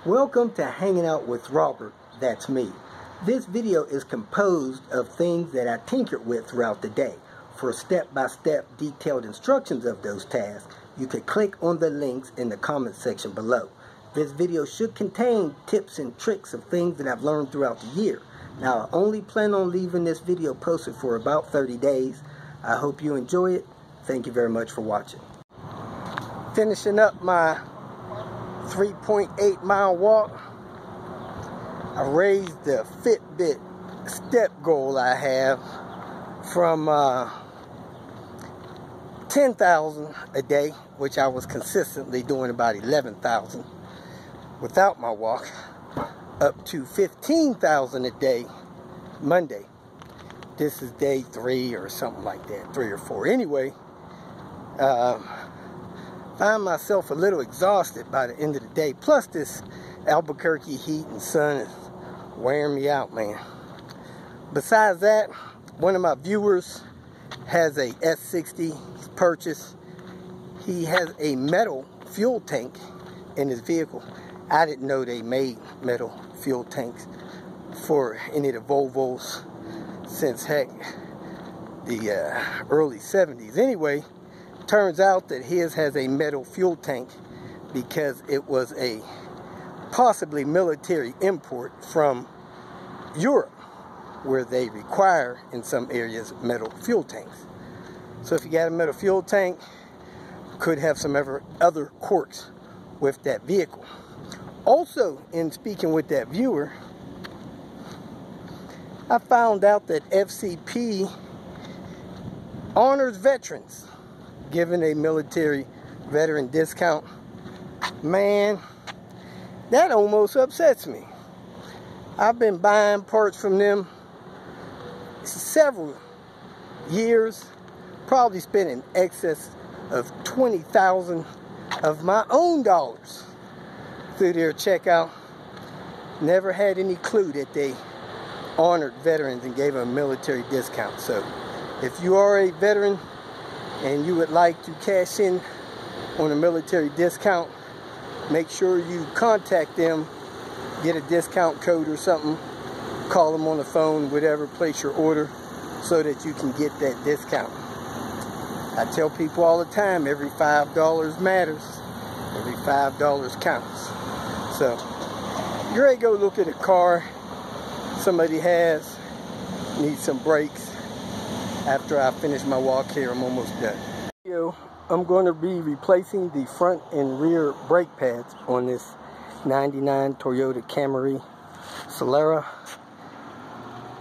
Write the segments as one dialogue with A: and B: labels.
A: Welcome to Hanging Out with Robert, that's me. This video is composed of things that I tinkered with throughout the day. For step-by-step detailed instructions of those tasks, you could click on the links in the comment section below. This video should contain tips and tricks of things that I've learned throughout the year. Now, I only plan on leaving this video posted for about 30 days. I hope you enjoy it. Thank you very much for watching. Finishing up my 3.8 mile walk. I raised the Fitbit step goal I have from 10,000 a day, which I was consistently doing about 11,000 without my walk, up to 15,000 a day Monday. This is day 3 or something like that, 3 or 4. Anyway, find myself a little exhausted by the end of the day. Plus this Albuquerque heat and sun is wearing me out, man. Besides that, one of my viewers has a S60 purchase. He has a metal fuel tank in his vehicle. I didn't know they made metal fuel tanks for any of the Volvos since, heck, the early 70s. Anyway, turns out that his has a metal fuel tank because it was a possibly military import from Europe, where they require in some areas metal fuel tanks. So if you got a metal fuel tank, could have some other quirks with that vehicle. Also, in speaking with that viewer, I found out that FCP honors veterans, giving a military veteran discount. Man, that almost upsets me. I've been buying parts from them several years, probably spent in excess of 20,000 of my own dollars through their checkout. Never had any clue that they honored veterans and gave them a military discount. So if you are a veteran and you would like to cash in on a military discount, make sure you contact them, get a discount code or something, call them on the phone, whatever, place your order so that you can get that discount. I tell people all the time, every $5 matters, every $5 counts. So you're ready to go look at a car somebody has, needs some brakes. After I finish my walk here, I'm almost done. I'm going to be replacing the front and rear brake pads on this 99 Toyota Camry Solara.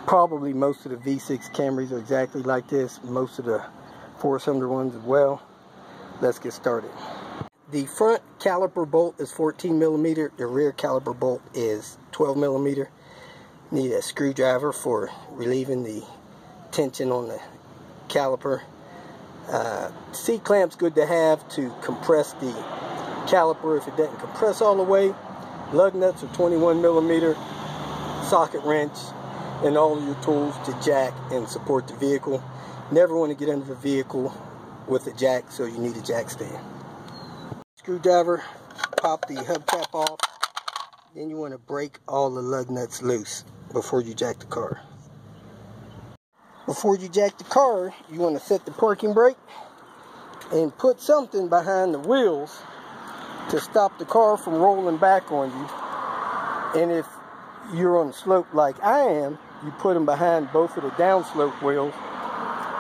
A: Probably most of the V6 Camrys are exactly like this, most of the 4-cylinder ones as well. Let's get started. The front caliper bolt is 14 millimeter, the rear caliper bolt is 12 millimeter. Need a screwdriver for relieving the tension on the caliper. C-clamp's good to have to compress the caliper if it doesn't compress all the way. Lug nuts are 21 millimeter, socket wrench, and all of your tools to jack and support the vehicle. Never want to get under the vehicle with a jack, so you need a jack stand. Screwdriver, pop the hubcap off. Then you want to break all the lug nuts loose before you jack the car. Before you jack the car, you want to set the parking brake and put something behind the wheels to stop the car from rolling back on you. And if you're on the slope like I am, you put them behind both of the downslope wheels.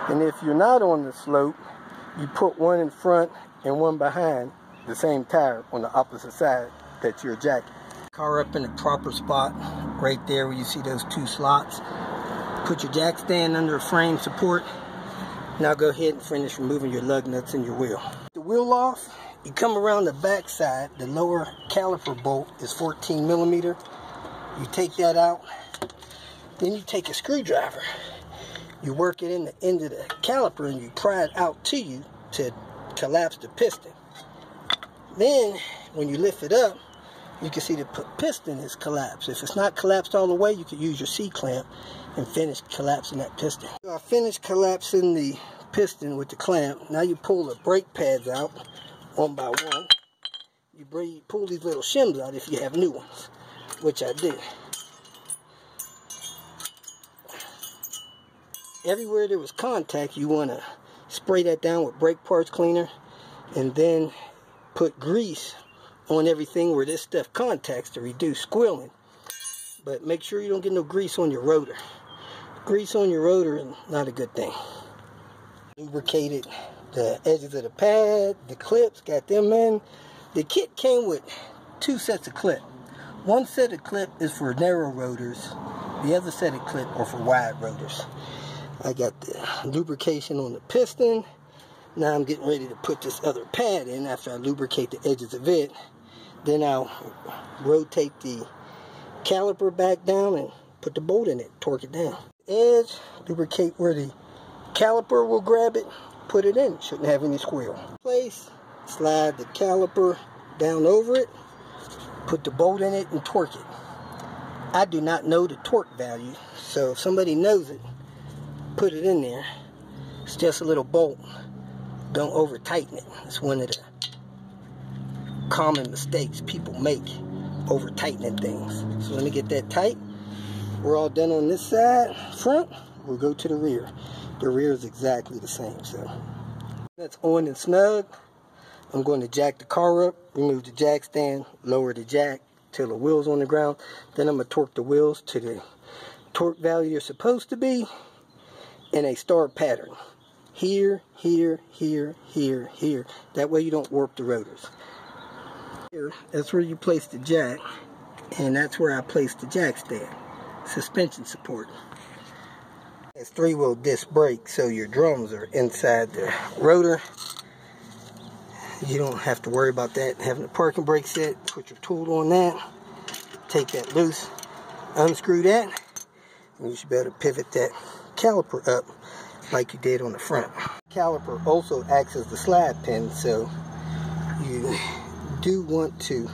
A: And if you're not on the slope, you put one in front and one behind the same tire on the opposite side that you're jacking. Car up in the proper spot, right there where you see those 2 slots. Put your jack stand under a frame support. Now go ahead and finish removing your lug nuts and your wheel. The wheel off, you come around the back side. The lower caliper bolt is 14 millimeter. You take that out. Then you take a screwdriver. You work it in the end of the caliper and you pry it out to you to collapse the piston. Then when you lift it up, you can see the piston is collapsed. If it's not collapsed all the way, you can use your C-clamp and finish collapsing that piston. So I finished collapsing the piston with the clamp. Now you pull the brake pads out one by one. you pull these little shims out if you have new ones, which I did. Everywhere there was contact, you want to spray that down with brake parts cleaner, and then put grease on everything where this stuff contacts to reduce squealing. But make sure you don't get no grease on your rotor. Grease on your rotor is not a good thing. Lubricated the edges of the pad, the clips, got them in. The kit came with 2 sets of clip. One set of clip is for narrow rotors. The other set of clip are for wide rotors. I got the lubrication on the piston. Now I'm getting ready to put this other pad in after I lubricate the edges of it. Then I'll rotate the caliper back down and put the bolt in it, torque it down. Edge, lubricate where the caliper will grab it, put it in. Shouldn't have any squeal. Place, slide the caliper down over it, put the bolt in it and torque it. I do not know the torque value, so if somebody knows it, put it in there. It's just a little bolt. Don't over tighten it. It's one of the common mistakes people make, over tightening things. So let me get that tight. We're all done on this side, front. We'll go to the rear. The rear is exactly the same. So that's on and snug. I'm going to jack the car up, remove the jack stand, lower the jack till the wheel's on the ground. Then I'm going to torque the wheels to the torque value they're supposed to be in a star pattern. Here, here, here, here, here. That way you don't warp the rotors. Here, that's where you place the jack, and that's where I place the jack stand. Suspension support. It's 3-wheel disc brake, so your drums are inside the rotor. You don't have to worry about that. Having the parking brake set, put your tool on that, take that loose, unscrew that, and you should be able to pivot that caliper up like you did on the front. Caliper also acts as the slide pin, so you do want to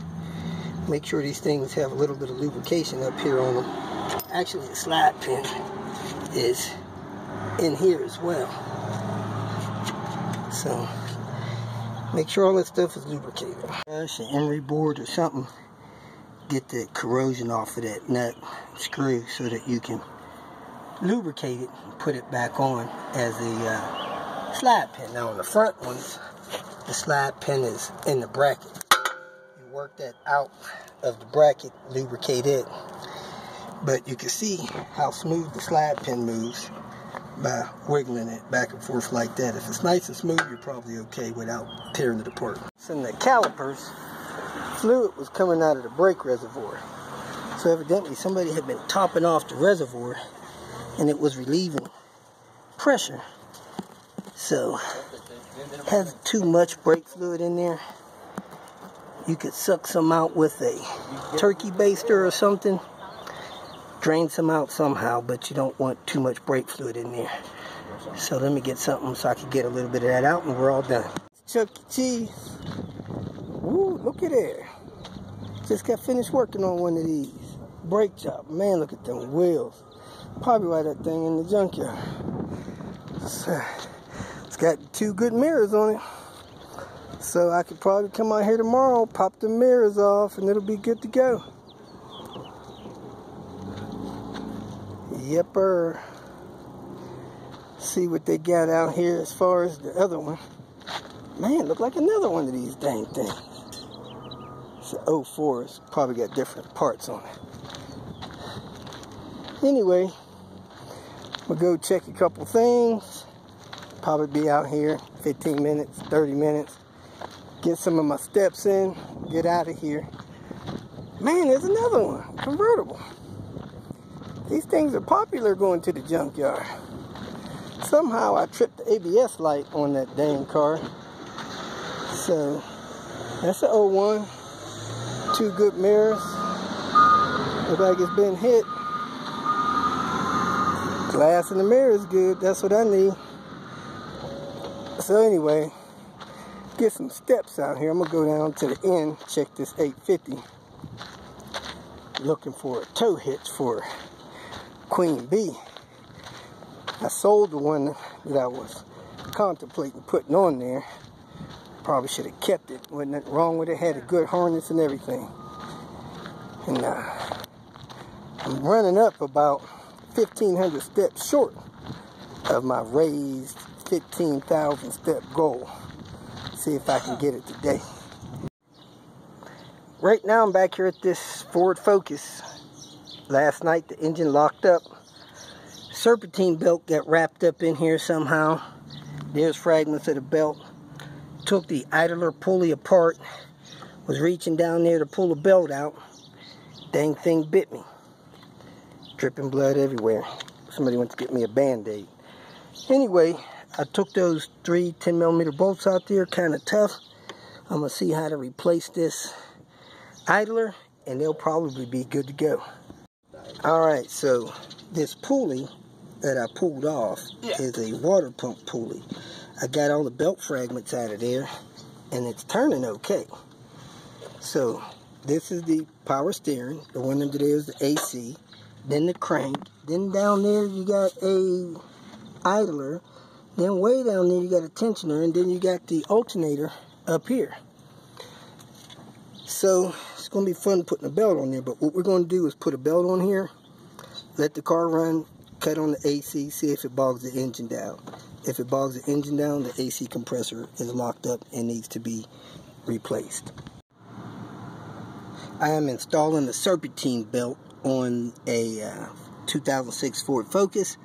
A: make sure these things have a little bit of lubrication up here on them. Actually, the slide pin is in here as well, so make sure all that stuff is lubricated. Brush an emery board or something, get the corrosion off of that nut screw so that you can lubricate it and put it back on as a slide pin. Now on the front ones, the slide pin is in the bracket. You work that out of the bracket, lubricate it, but you can see how smooth the slide pin moves by wiggling it back and forth like that. If it's nice and smooth, you're probably okay without tearing it apart. So in the calipers, fluid was coming out of the brake reservoir. So evidently somebody had been topping off the reservoir and it was relieving pressure. So has too much brake fluid in there. You could suck some out with a turkey baster or something. Drain some out somehow, but you don't want too much brake fluid in there. So let me get something so I can get a little bit of that out and we're all done. Chuck E. Cheese. Ooh, look at there. Just got finished working on one of these. Brake job. Man, look at them wheels. Probably why that thing in the junkyard. So, it's got 2 good mirrors on it. So I could probably come out here tomorrow, pop the mirrors off, and it'll be good to go. Yepper. See what they got out here as far as the other one. Man, look like another one of these dang things. It's an 04. It's probably got different parts on it. Anyway, we'll go check a couple things. Probably be out here 15 minutes, 30 minutes. Get some of my steps in. Get out of here. Man, there's another one. Convertible. These things are popular going to the junkyard. Somehow I tripped the ABS light on that dang car. So, that's an 01. 2 good mirrors. Look like it's been hit. Glass in the mirror is good. That's what I need. So anyway, get some steps out here. I'm going to go down to the end, check this 850. Looking for a tow hitch for Queen Bee. I sold the one that I was contemplating putting on there. Probably should have kept it. Wasn't nothing wrong with it. Had a good harness and everything. And I'm running up about 1,500 steps short of my raised 15,000 step goal. See if I can get it today. Right now I'm back here at this Ford Focus. Last night the engine locked up. Serpentine belt got wrapped up in here somehow. There's fragments of the belt. Took the idler pulley apart. Was reaching down there to pull the belt out. Dang thing bit me. Dripping blood everywhere. Somebody went to get me a band-aid. Anyway, I took those 3 10mm bolts out there, kind of tough. I'm going to see how to replace this idler, and they'll probably be good to go. Alright, so this pulley that I pulled off is a water pump pulley. I got all the belt fragments out of there, and it's turning okay. So, this is the power steering. The one under there is the AC. Then the crank. Then down there you got a idler. Then way down there you got a tensioner. And then you got the alternator up here. So, it's going to be fun putting a belt on there. But what we're going to do is put a belt on here. Let the car run. Cut on the AC. See if it bogs the engine down. If it bogs the engine down, the AC compressor is locked up and needs to be replaced. I am installing the Serpentine belt on a 2006 Ford Focus.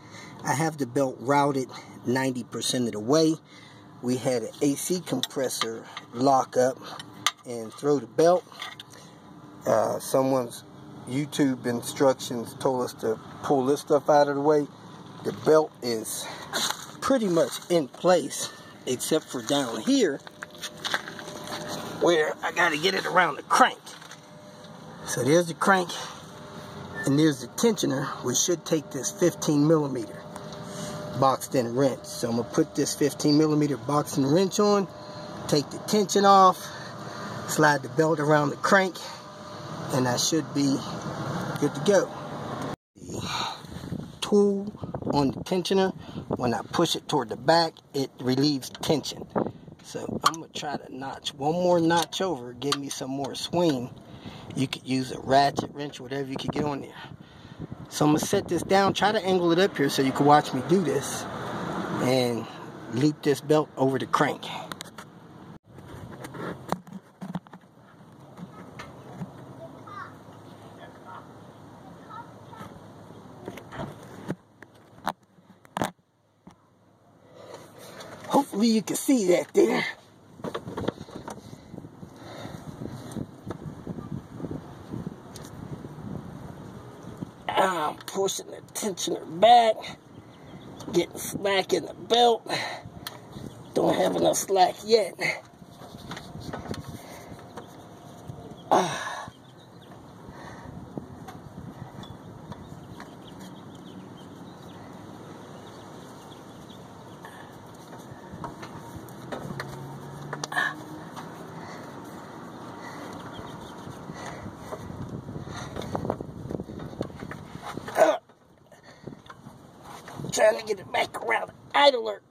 A: I have the belt routed 90% of the way. We had an AC compressor lock up and throw the belt. Someone's YouTube instructions told us to pull this stuff out of the way. The belt is pretty much in place, except for down here where I got to get it around the crank. So there's the crank and there's the tensioner, which should take this 15mm boxed in wrench. So I'm going to put this 15mm boxed in wrench on, take the tension off, slide the belt around the crank, and I should be good to go. The tool on the tensioner, when I push it toward the back, it relieves tension. So I'm going to try to notch one more notch over, give me some more swing. You could use a ratchet, wrench, whatever you could get on there. So I'm going to set this down, try to angle it up here so you can watch me do this, and loop this belt over the crank. Hopefully you can see that there. I'm pushing the tensioner back, getting slack in the belt. Don't have enough slack yet. Trying to get it back around the idler.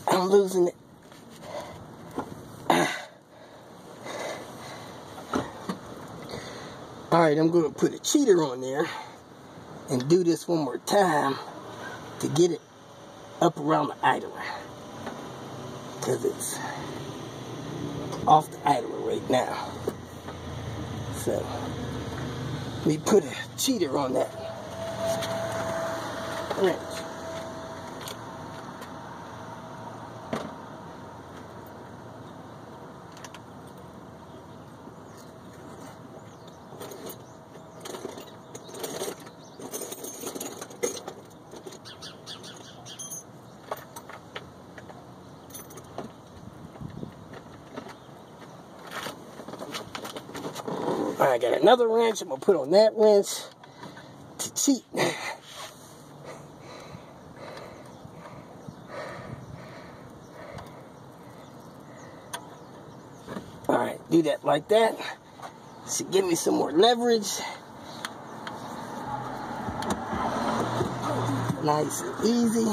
A: I'm losing it. Alright, I'm going to put a cheater on there and do this one more time to get it up around the idler, because it's off the idler right now. So let me put a cheater on that wrench. I got another wrench I'm going to put on that wrench to cheat. Alright, do that like that. Should give me some more leverage. Nice and easy.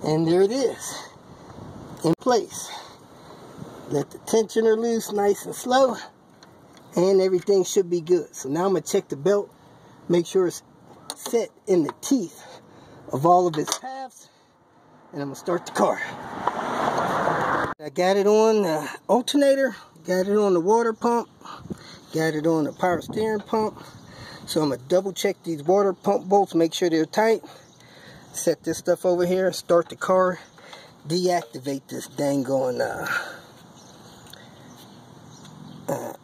A: And there it is, in place. Let the tensioner loose nice and slow, and everything should be good. So now I'm going to check the belt, make sure it's set in the teeth of all of its halves, and I'm going to start the car. I got it on the alternator, got it on the water pump, got it on the power steering pump. So I'm going to double check these water pump bolts, make sure they're tight. Set this stuff over here, start the car, deactivate this dang on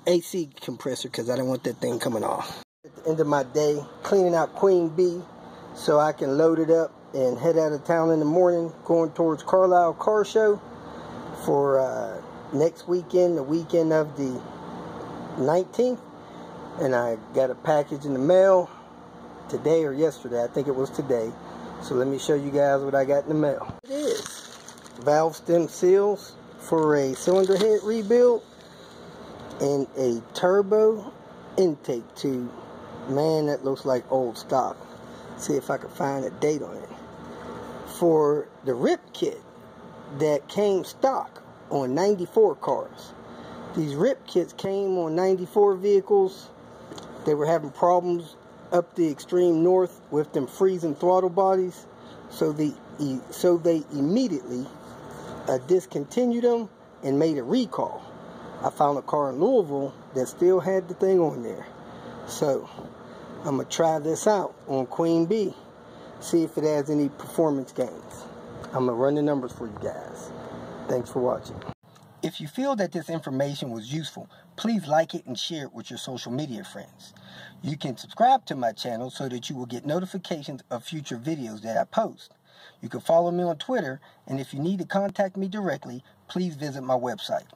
A: AC compressor because I don't want that thing coming off. At the end of my day, cleaning out Queen Bee so I can load it up and head out of town in the morning, going towards Carlisle Car Show for next weekend, the weekend of the 19th. And I got a package in the mail today or yesterday. I think it was today. So let me show you guys what I got in the mail. It is valve stem seals for a cylinder head rebuild and a turbo intake tube. Man, that looks like old stock. See if I can find a date on it. For the rip kit that came stock on 94 cars. These rip kits came on 94 vehicles. They were having problems up the extreme north with them freezing throttle bodies. So they immediately discontinued them and made a recall. I found a car in Louisville that still had the thing on there. So I'm going to try this out on Queen Bee. See if it has any performance gains. I'm going to run the numbers for you guys. Thanks for watching. If you feel that this information was useful, please like it and share it with your social media friends. You can subscribe to my channel so that you will get notifications of future videos that I post. You can follow me on Twitter, and if you need to contact me directly, please visit my website.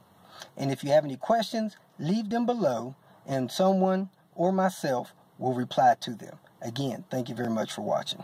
A: And if you have any questions, leave them below, and someone or myself will reply to them. Again, thank you very much for watching.